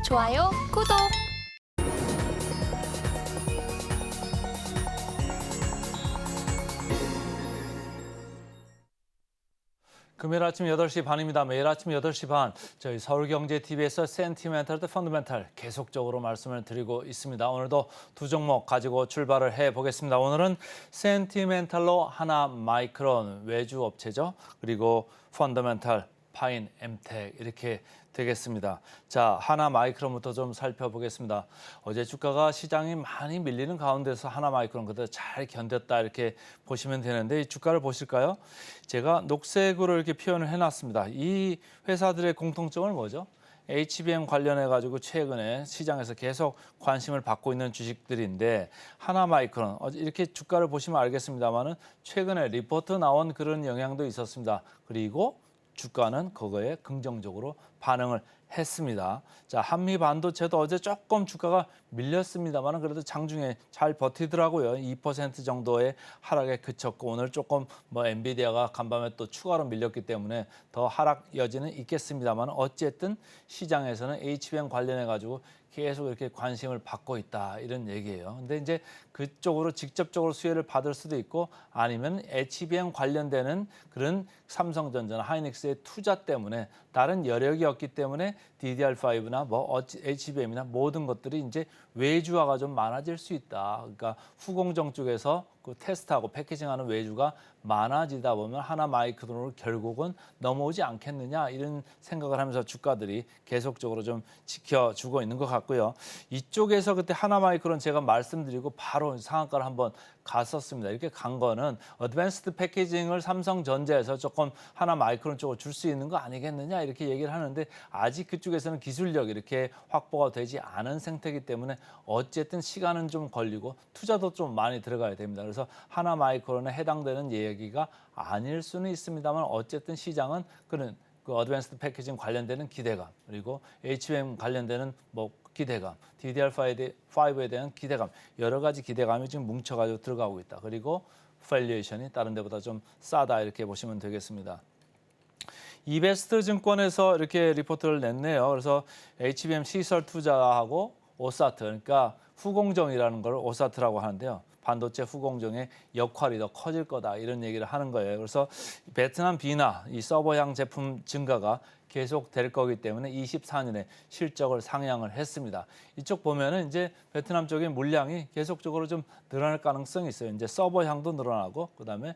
좋아요, 구독. 금요일 아침 8시 반입니다. 매일 아침 8시 반 저희 서울경제TV에서 센티멘탈 대 펀더멘탈 계속적으로 말씀을 드리고 있습니다. 오늘도 두 종목 가지고 출발을 해보겠습니다. 오늘은 센티멘탈로 하나 마이크론 외주 업체죠. 그리고 펀더멘탈 파인 엠텍 이렇게 되겠습니다. 자, 하나 마이크론부터 좀 살펴보겠습니다. 어제 주가가 시장이 많이 밀리는 가운데서 하나 마이크론 그대로 잘 견뎠다 이렇게 보시면 되는데 이 주가를 보실까요? 제가 녹색으로 이렇게 표현을 해놨습니다. 이 회사들의 공통점은 뭐죠? HBM 관련해 가지고 최근에 시장에서 계속 관심을 받고 있는 주식들인데 하나 마이크론 이렇게 주가를 보시면 알겠습니다만은 최근에 리포트 나온 그런 영향도 있었습니다. 그리고 주가는 그거에 긍정적으로 반응을 했습니다. 자, 한미 반도체도 어제 조금 주가가 밀렸습니다만 그래도 장중에 잘 버티더라고요. 2% 정도의 하락에 그쳤고 오늘 조금 엔비디아가 간밤에 또 추가로 밀렸기 때문에 더 하락 여지는 있겠습니다만 어쨌든 시장에서는 HBM 관련해 가지고 계속 이렇게 관심을 받고 있다 이런 얘기예요. 근데 이제 그쪽으로 직접적으로 수혜를 받을 수도 있고 아니면 HBM 관련되는 그런 삼성전자나 하이닉스의 투자 때문에 다른 여력이 없기 때문에 DDR5나 HBM이나 모든 것들이 이제 외주화가 좀 많아질 수 있다. 그러니까 후공정 쪽에서 그 테스트하고 패키징하는 외주가 많아지다 보면 하나 마이크론으로 결국은 넘어오지 않겠느냐 이런 생각을 하면서 주가들이 계속적으로 좀 지켜주고 있는 것 같고요. 이쪽에서 그때 하나 마이크론 제가 말씀드리고 바로 상한가를 한번 갔었습니다. 이렇게 간 거는 어드밴스드 패키징을 삼성전자에서 조금 하나 마이크론 쪽으로 줄 수 있는 거 아니겠느냐 이렇게 얘기를 하는데 아직 그쪽에서는 기술력이 이렇게 확보가 되지 않은 상태이기 때문에 어쨌든 시간은 좀 걸리고 투자도 좀 많이 들어가야 됩니다. 그래서 하나 마이크론에 해당되는 얘기가 아닐 수는 있습니다만 어쨌든 시장은 그 어드밴스드 패키징 관련되는 기대감 그리고 HBM 관련되는 기대감, DDR5에 대한 기대감 여러 가지 기대감이 지금 뭉쳐가지고 들어가고 있다. 그리고 밸류에이션이 다른 데보다 좀 싸다 이렇게 보시면 되겠습니다. 이베스트 증권에서 이렇게 리포트를 냈네요. 그래서 HBM 시설 투자하고 오사트 그러니까 후공정이라는 걸 오사트라고 하는데요. 반도체 후공정의 역할이 더 커질 거다 이런 얘기를 하는 거예요. 그래서 베트남 비나 이 서버향 제품 증가가 계속 될 거기 때문에 24년에 실적을 상향을 했습니다. 이쪽 보면은 이제 베트남 쪽의 물량이 계속적으로 좀 늘어날 가능성이 있어요. 이제 서버향도 늘어나고 그다음에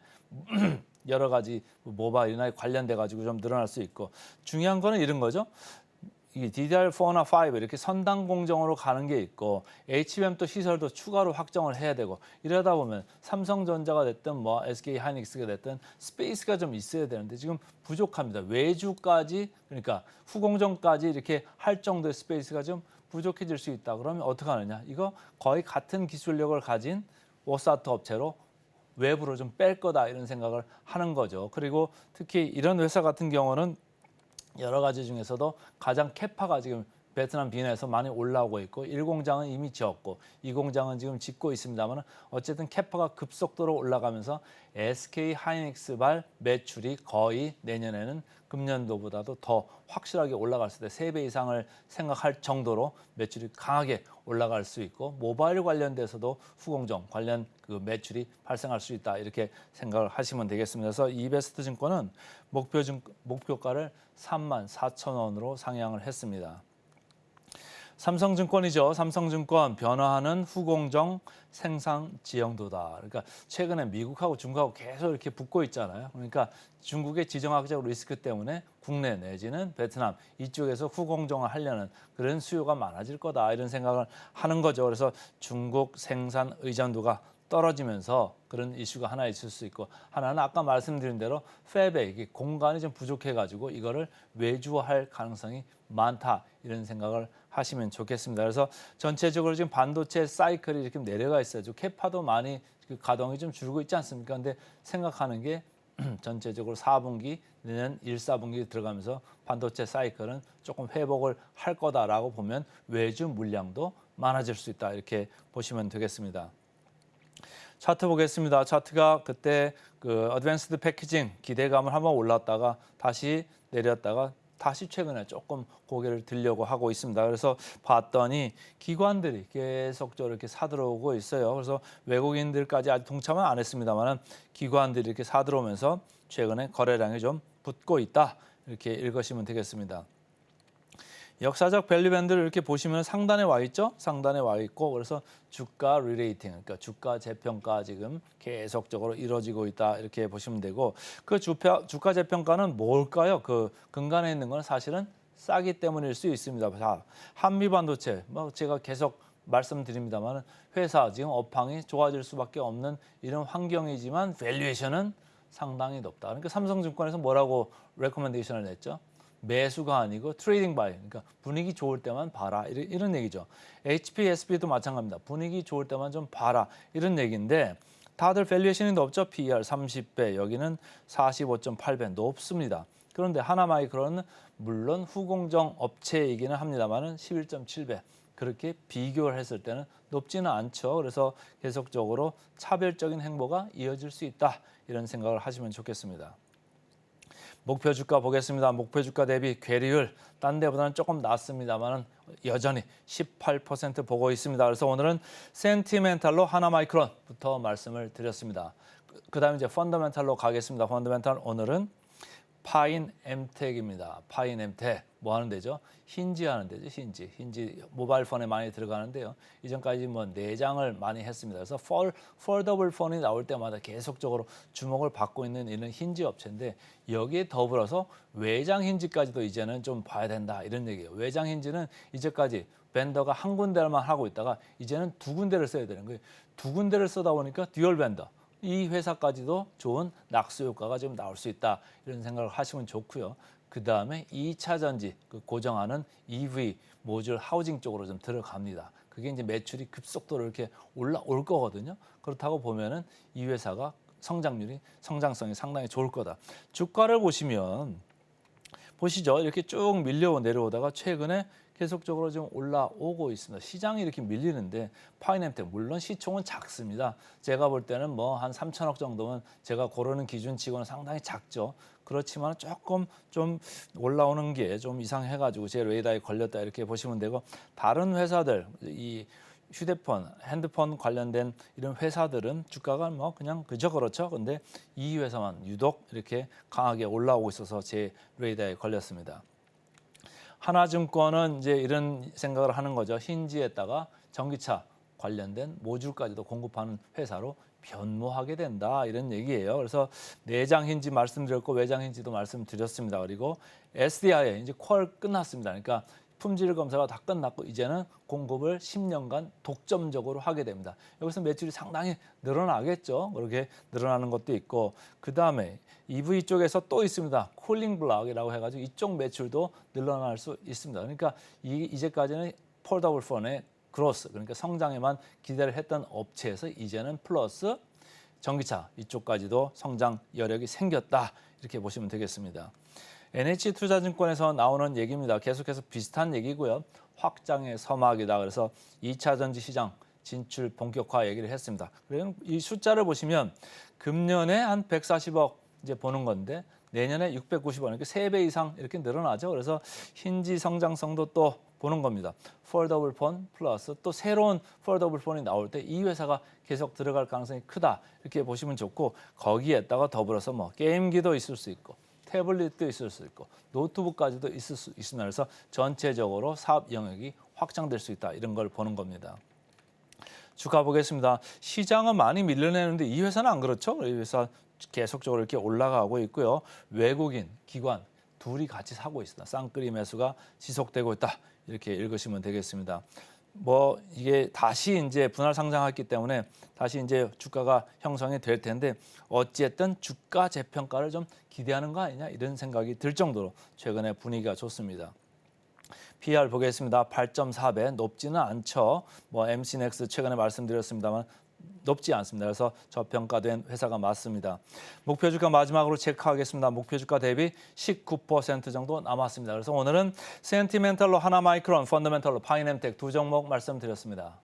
여러 가지 모바일이나 관련돼 가지고 좀 늘어날 수 있고 중요한 거는 이런 거죠. 이 DDR4나 5 이렇게 선당 공정으로 가는 게 있고 HBM 또 시설도 추가로 확정을 해야 되고 이러다 보면 삼성전자가 됐든 SK 하이닉스가 됐든 스페이스가 좀 있어야 되는데 지금 부족합니다. 외주까지 그러니까 후공정까지 이렇게 할 정도의 스페이스가 좀 부족해질 수 있다. 그러면 어떻게 하느냐? 이거 거의 같은 기술력을 가진 오사트 업체로 외부로 좀 뺄 거다 이런 생각을 하는 거죠. 그리고 특히 이런 회사 같은 경우는 여러 가지 중에서도 가장 캐파가 지금 베트남 비나에서 많이 올라오고 있고 1공장은 이미 지었고 2공장은 지금 짓고 있습니다만 어쨌든 캐파가 급속도로 올라가면서 SK 하이닉스발 매출이 거의 내년에는 금년도보다도 더 확실하게 올라갈 수 있다. 3배 이상을 생각할 정도로 매출이 강하게 올라갈 수 있고 모바일 관련돼서도 후공정 관련 그 매출이 발생할 수 있다. 이렇게 생각을 하시면 되겠습니다. 그래서 이베스트 증권은 목표가를 34,000원으로 상향을 했습니다. 삼성증권이죠. 삼성증권 변화하는 후공정 생산 지형도다. 그러니까 최근에 미국하고 중국하고 계속 이렇게 붙고 있잖아요. 그러니까 중국의 지정학적 리스크 때문에 국내 내지는 베트남 이쪽에서 후공정을 하려는 그런 수요가 많아질 거다. 이런 생각을 하는 거죠. 그래서 중국 생산 의존도가 떨어지면서 그런 이슈가 하나 있을 수 있고 하나는 아까 말씀드린 대로 팹에 이게 공간이 좀 부족해가지고 이거를 외주화할 가능성이 많다 이런 생각을 하시면 좋겠습니다. 그래서 전체적으로 지금 반도체 사이클이 이렇게 내려가 있어요. 캐파도 많이 가동이 좀 줄고 있지 않습니까? 근데 생각하는 게 전체적으로 4분기 내년 1, 4분기 들어가면서 반도체 사이클은 조금 회복을 할 거다라고 보면 외주 물량도 많아질 수 있다 이렇게 보시면 되겠습니다. 차트 보겠습니다. 차트가 그때 그 어드밴스드 패키징 기대감을 한번 올랐다가 다시 내렸다가 다시 최근에 조금 고개를 들려고 하고 있습니다. 그래서 봤더니 기관들이 계속적으로 이렇게 사들어오고 있어요. 그래서 외국인들까지 아직 동참은 안 했습니다만 기관들이 이렇게 사들어오면서 최근에 거래량이 좀 붙고 있다. 이렇게 읽으시면 되겠습니다. 역사적 밸류 밴드를 이렇게 보시면 상단에 와 있죠. 상단에 와 있고 그래서 주가 리레이팅, 그러니까 주가 재평가 지금 계속적으로 이루어지고 있다 이렇게 보시면 되고 그 주가 재평가는 뭘까요? 그 근간에 있는 건 사실은 싸기 때문일 수 있습니다. 자, 한미 반도체, 뭐 제가 계속 말씀드립니다만 회사 지금 업황이 좋아질 수밖에 없는 이런 환경이지만 밸류에이션은 상당히 높다. 그러니까 삼성증권에서 뭐라고 레코멘데이션을 냈죠? 매수가 아니고 트레이딩 바이, 그러니까 분위기 좋을 때만 봐라 이런 얘기죠. HPSB도 마찬가지입니다. 분위기 좋을 때만 좀 봐라 이런 얘기인데 다들 밸류에이션이 높죠. PER 30배, 여기는 45.8배 높습니다. 그런데 하나마이크론은 물론 후공정 업체이기는 합니다만은 11.7배. 그렇게 비교를 했을 때는 높지는 않죠. 그래서 계속적으로 차별적인 행보가 이어질 수 있다. 이런 생각을 하시면 좋겠습니다. 목표 주가 보겠습니다. 목표 주가 대비 괴리율 딴 데보다는 조금 낮습니다만 여전히 18% 보고 있습니다. 그래서 오늘은 센티멘탈로 하나마이크론부터 말씀을 드렸습니다. 그다음에 이제 펀더멘탈로 가겠습니다. 펀더멘탈 오늘은 파인 엠텍입니다. 파인 엠텍 뭐 하는 데죠? 힌지 하는 데죠. 힌지 모바일 폰에 많이 들어가는데요. 이전까지 뭐 내장을 많이 했습니다. 그래서 폴더블 폰이 나올 때마다 계속적으로 주목을 받고 있는 이런 힌지 업체인데 여기에 더불어서 외장 힌지까지도 이제는 좀 봐야 된다 이런 얘기예요. 외장 힌지는 이제까지 벤더가 한 군데만 하고 있다가 이제는 두 군데를 써야 되는 거예요. 두 군데를 쓰다 보니까 듀얼 벤더. 이 회사까지도 좋은 낙수 효과가 좀 나올 수 있다 이런 생각을 하시면 좋고요. 그 다음에 2차 전지 그 고정하는 EV 모듈 하우징 쪽으로 좀 들어갑니다. 그게 이제 매출이 급속도로 이렇게 올라올 거거든요. 그렇다고 보면은 이 회사가 성장성이 상당히 좋을 거다. 주가를 보시면 보시죠. 이렇게 쭉 내려오다가 최근에 계속적으로 좀 올라오고 있습니다. 시장이 이렇게 밀리는데 파이낸텍 물론 시총은 작습니다. 제가 볼 때는 뭐 한 3천억 정도면 제가 고르는 기준치고는 상당히 작죠. 그렇지만 조금 좀 올라오는 게 좀 이상해가지고 제 레이더에 걸렸다 이렇게 보시면 되고 다른 회사들 이 휴대폰, 핸드폰 관련된 이런 회사들은 주가가 뭐 그냥 그저 그렇죠. 근데 이 회사만 유독 이렇게 강하게 올라오고 있어서 제 레이더에 걸렸습니다. 하나증권은 이제 이런 생각을 하는 거죠. 힌지에다가 전기차 관련된 모듈까지도 공급하는 회사로 변모하게 된다 이런 얘기예요. 그래서 내장 힌지 말씀드렸고 외장 힌지도 말씀드렸습니다. 그리고 SDI에 이제 퀄 끝났습니다. 그러니까 품질 검사가 다 끝났고 이제는 공급을 10년간 독점적으로 하게 됩니다. 여기서 매출이 상당히 늘어나겠죠. 그렇게 늘어나는 것도 있고 그 다음에 EV 쪽에서 또 있습니다. 쿨링 블럭이라고 해가지고 이쪽 매출도 늘어날 수 있습니다. 그러니까 이제까지는 폴더블 폰의 그로스 그러니까 성장에만 기대를 했던 업체에서 이제는 플러스 전기차 이쪽까지도 성장 여력이 생겼다 이렇게 보시면 되겠습니다. NH투자증권에서 나오는 얘기입니다. 계속해서 비슷한 얘기고요. 확장의 서막이다. 그래서 2차 전지 시장 진출 본격화 얘기를 했습니다. 그리고 이 숫자를 보시면 금년에 한 140억 이제 보는 건데 내년에 690억 이렇게 3배 이상 이렇게 늘어나죠. 그래서 힌지 성장성도 또 보는 겁니다. 폴더블 폰 플러스 또 새로운 폴더블 폰이 나올 때 이 회사가 계속 들어갈 가능성이 크다 이렇게 보시면 좋고 거기에다가 더불어서 뭐 게임기도 있을 수 있고 태블릿도 있을 수 있고 노트북까지도 있을 수 있습니다. 그래서 전체적으로 사업 영역이 확장될 수 있다 이런 걸 보는 겁니다. 주가 보겠습니다. 시장은 많이 밀려내는데 이 회사는 안 그렇죠. 이 회사 계속적으로 이렇게 올라가고 있고요. 외국인, 기관 둘이 같이 사고 있습니다. 쌍끌이 매수가 지속되고 있다. 이렇게 읽으시면 되겠습니다. 뭐 이게 다시 이제 분할 상장했기 때문에 다시 이제 주가가 형성이 될 텐데 어찌됐든 주가 재평가를 좀 기대하는 거 아니냐 이런 생각이 들 정도로 최근에 분위기가 좋습니다. PER 보겠습니다. 8.4배 높지는 않죠. 뭐 MC넥스 최근에 말씀드렸습니다만 높지 않습니다. 그래서 저평가된 회사가 맞습니다. 목표 주가 마지막으로 체크하겠습니다. 목표 주가 대비 19% 정도 남았습니다. 그래서 오늘은 센티멘탈로 하나마이크론, 펀더멘탈로 파이낸텍 두 종목 말씀드렸습니다.